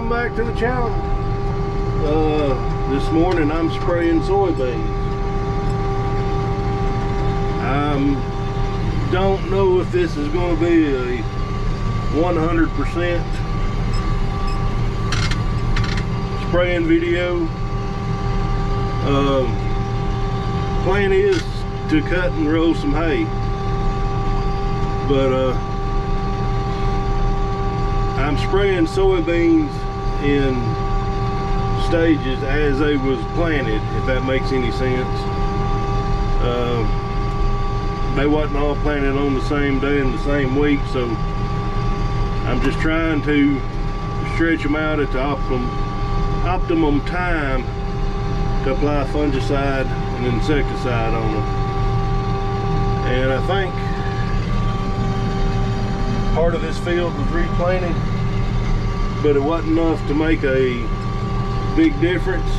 welcome back to the channel. This morning I'm spraying soybeans. I don't know if this is going to be a 100% spraying video. Plan is to cut and roll some hay, but I'm spraying soybeans in stages as they was planted, if that makes any sense. They wasn't all planted on the same day in the same week, so I'm just trying to stretch them out at the optimum time to apply fungicide and insecticide on them. And I think part of this field was replanted, but it wasn't enough to make a big difference.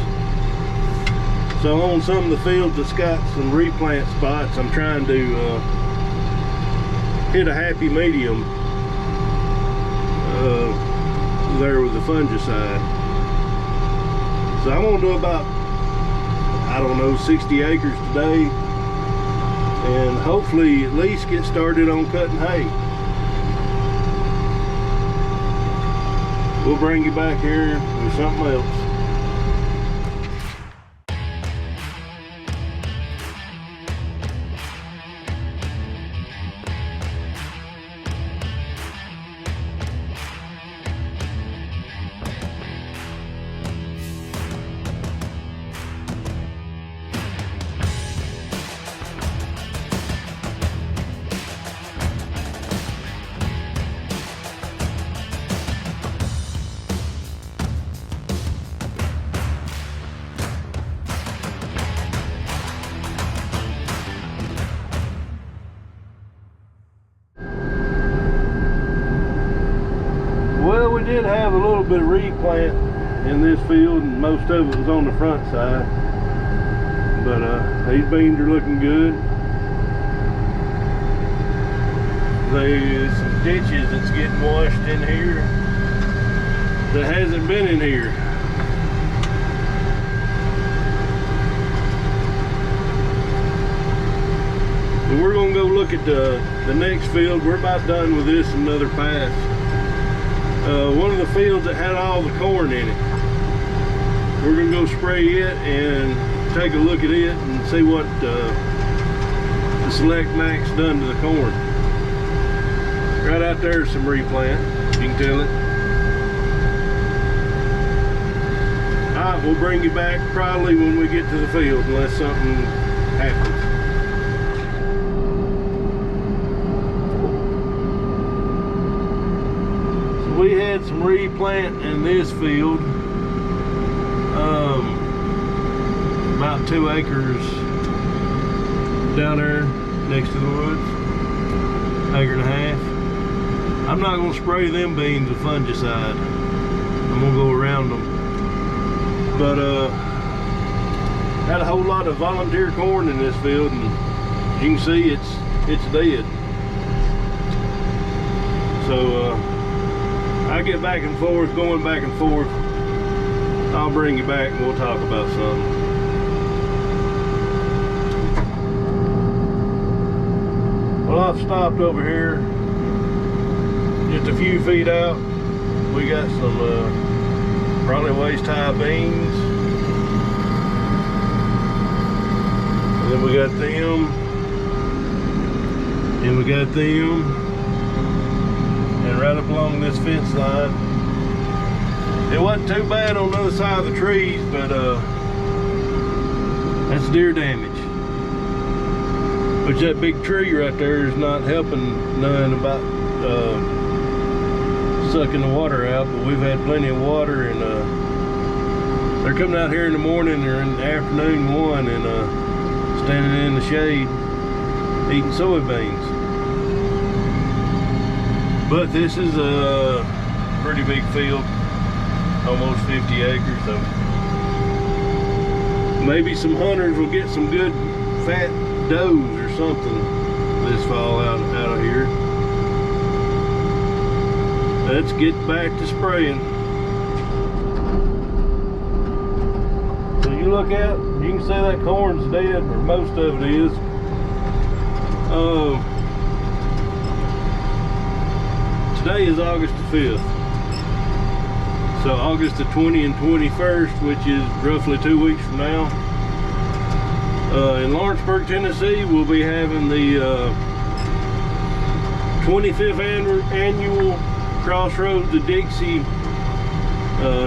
So on some of the fields that's got some replant spots, I'm trying to hit a happy medium there with the fungicide. So I'm gonna do about, I don't know, 60 acres today, and hopefully at least get started on cutting hay. We'll bring you back here with something else. Well, we did have a little bit of replant in this field, and most of it was on the front side. But these beans are looking good. There's some ditches that's getting washed in here that hasn't been in here. And we're gonna go look at the next field. We're about done with this, another pass. One of the fields that had all the corn in it. We're gonna go spray it and take a look at it and see what the Select Max done to the corn. Right out there is some replant, you can tell it. Alright, we'll bring you back probably when we get to the field, unless something happens. We had some replant in this field, about 2 acres down there next to the woods, acre and a half. I'm not going to spray them beans with fungicide. I'm going to go around them. But had a whole lot of volunteer corn in this field, and you can see it's dead. So I get back and forth, going back and forth. I'll bring you back and we'll talk about something. Well, I've stopped over here just a few feet out. We got some probably waist-high beans. And then we got them. And we got them. And right up along this fence line. It wasn't too bad on the other side of the trees, but that's deer damage. Which that big tree right there is not helping none about sucking the water out, but we've had plenty of water, and they're coming out here in the morning or in the afternoon one and standing in the shade eating soybeans. But this is a pretty big field, almost 50 acres, so maybe some hunters will get some good fat does or something this fall out of here. Let's get back to spraying. look at, you can see that corn's dead, or most of it is. Today is August the 5th. So August the 20th and 21st, which is roughly 2 weeks from now. In Lawrenceburg, Tennessee, we'll be having the 25th annual Crossroads to Dixie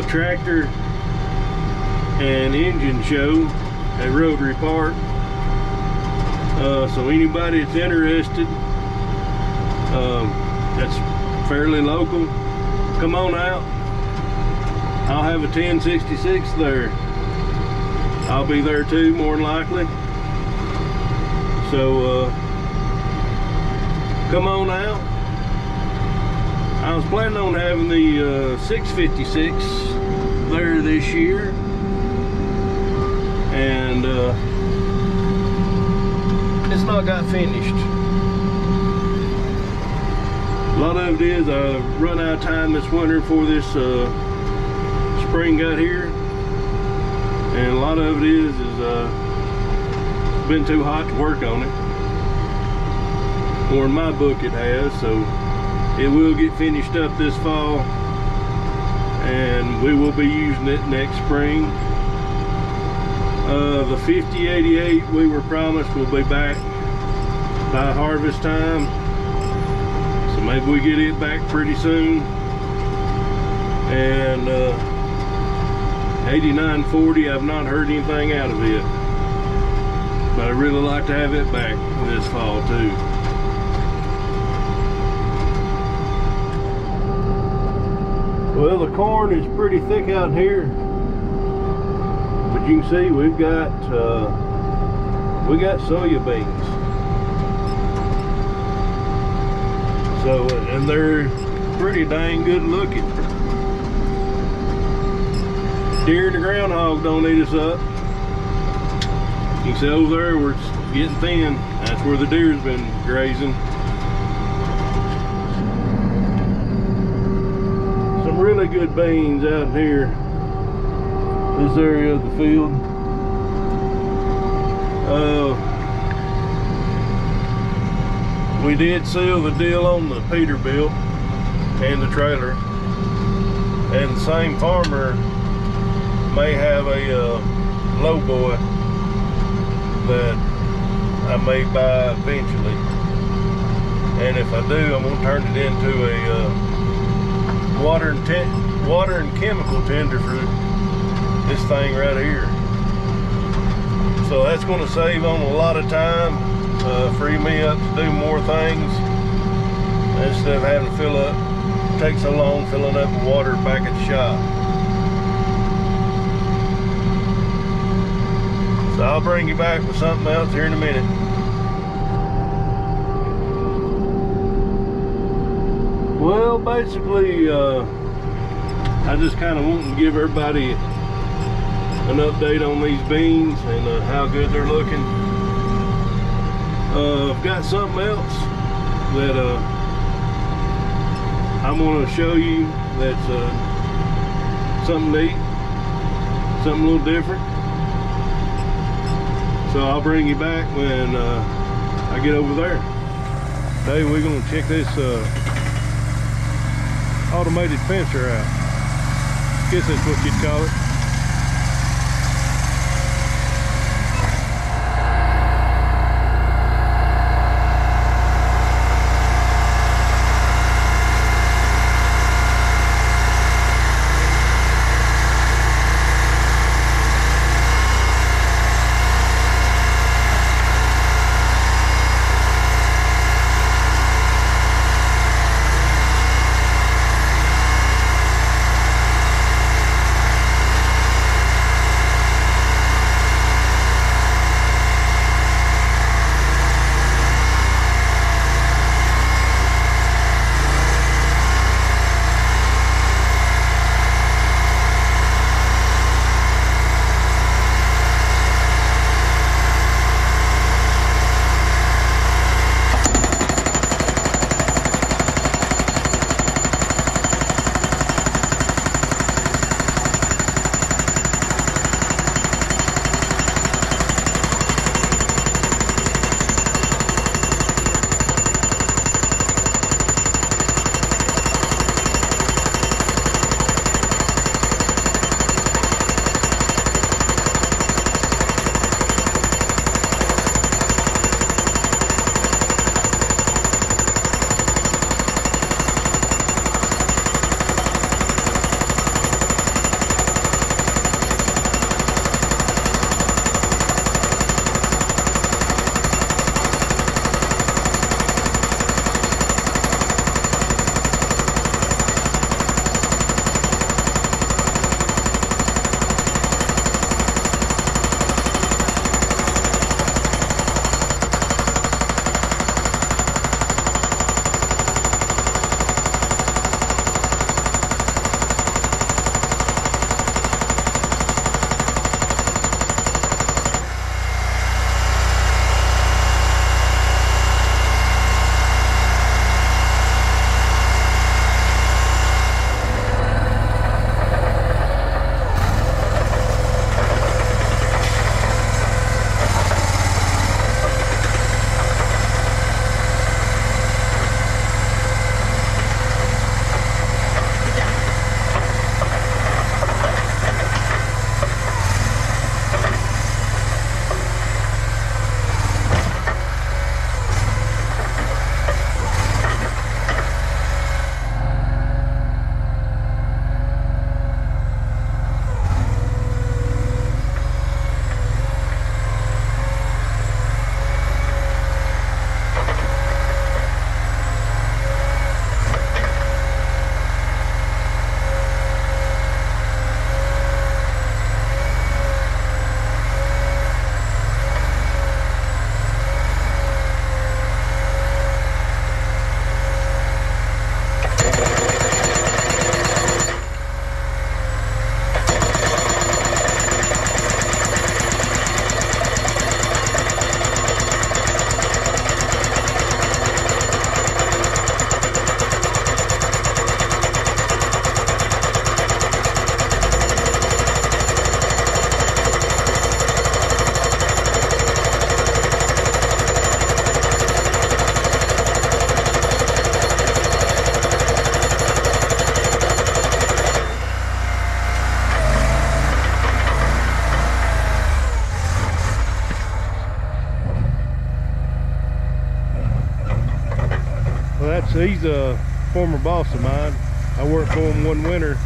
tractor and engine show at Rotary Park. So anybody that's interested, that's fairly local, come on out. I'll have a 1066 there. I'll be there too, more than likely. So come on out. I was planning on having the 656 there this year, and it's not got finished. A lot of it is I run out of time this winter before this spring got here, and a lot of it is it's been too hot to work on it, or in my book it has. So it will get finished up this fall, and we will be using it next spring. The 5088 we were promised will be back by harvest time, so maybe we get it back pretty soon. And 8940, I've not heard anything out of it, but I'd really like to have it back this fall too. Well, the corn is pretty thick out here, but you can see we got soybeans. So, and they're pretty dang good looking. Deer and the groundhog don't eat us up. You can see over there where it's getting thin, that's where the deer's been grazing. Some really good beans out here, this area of the field. We did seal the deal on the Peterbilt and the trailer, and the same farmer may have a lowboy that I may buy eventually, and if I do, I'm going to turn it into a water and chemical tender for this thing right here. So that's going to save on a lot of time, free me up to do more things instead of having to take so long filling up the water back at the shop. So I'll bring you back with something else here in a minute. Well, basically, I just kind of want to give everybody an update on these beans and how good they're looking. I've got something else that I'm going to show you that's something neat, something a little different. So I'll bring you back when I get over there. Today we're going to check this automated fencer out. I guess that's what you'd call it. He's a former boss of mine. I worked for him one winter,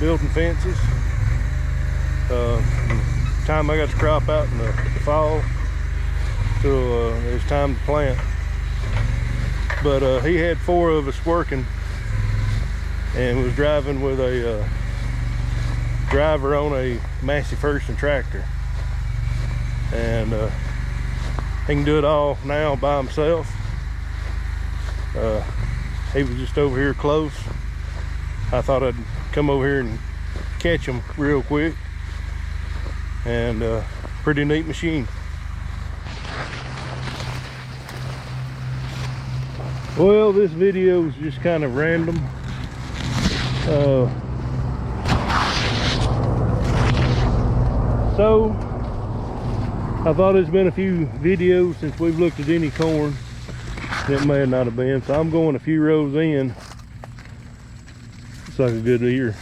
building fences. Time I got the crop out in the fall till it was time to plant. But he had 4 of us working and was driving with a driver on a Massey Ferguson tractor, and he can do it all now by himself. He was just over here close. I thought I'd come over here and catch him real quick, and pretty neat machine. Well, this video is just kind of random. So I thought there's been a few videos since we've looked at any corn. It may not have been, so I'm going a few rows in. Looks like a good ear.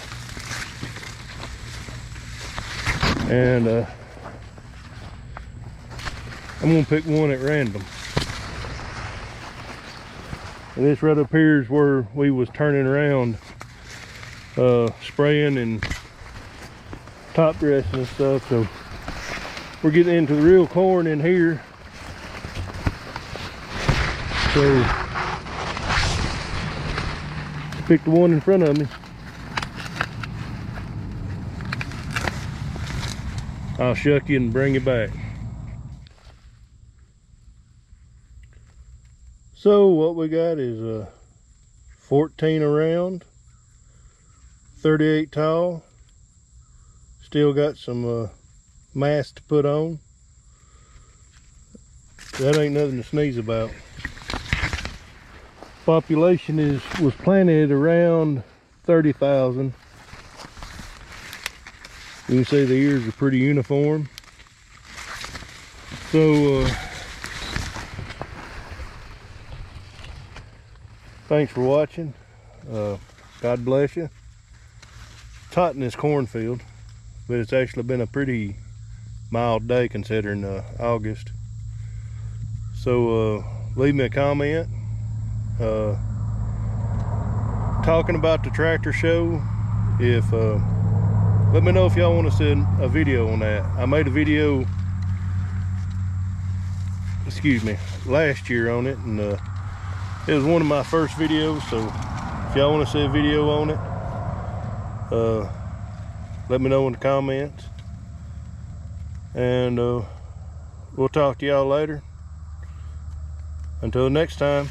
And I'm gonna pick one at random. And this right up here is where we was turning around, spraying and top dressing and stuff. So we're getting into the real corn in here. So pick the one in front of me. I'll shuck you and bring you back. So what we got is 14 around, 38 tall. Still got some mass to put on. That ain't nothing to sneeze about. Population was planted around 30,000. You can see the ears are pretty uniform. So thanks for watching. God bless you. It's hot in this cornfield, but it's actually been a pretty mild day considering August. So leave me a comment talking about the tractor show. If let me know if y'all want to send a video on that. I made a video, excuse me, last year on it, and it was one of my first videos. So if y'all want to see a video on it, let me know in the comments, and we'll talk to y'all later. Until next time.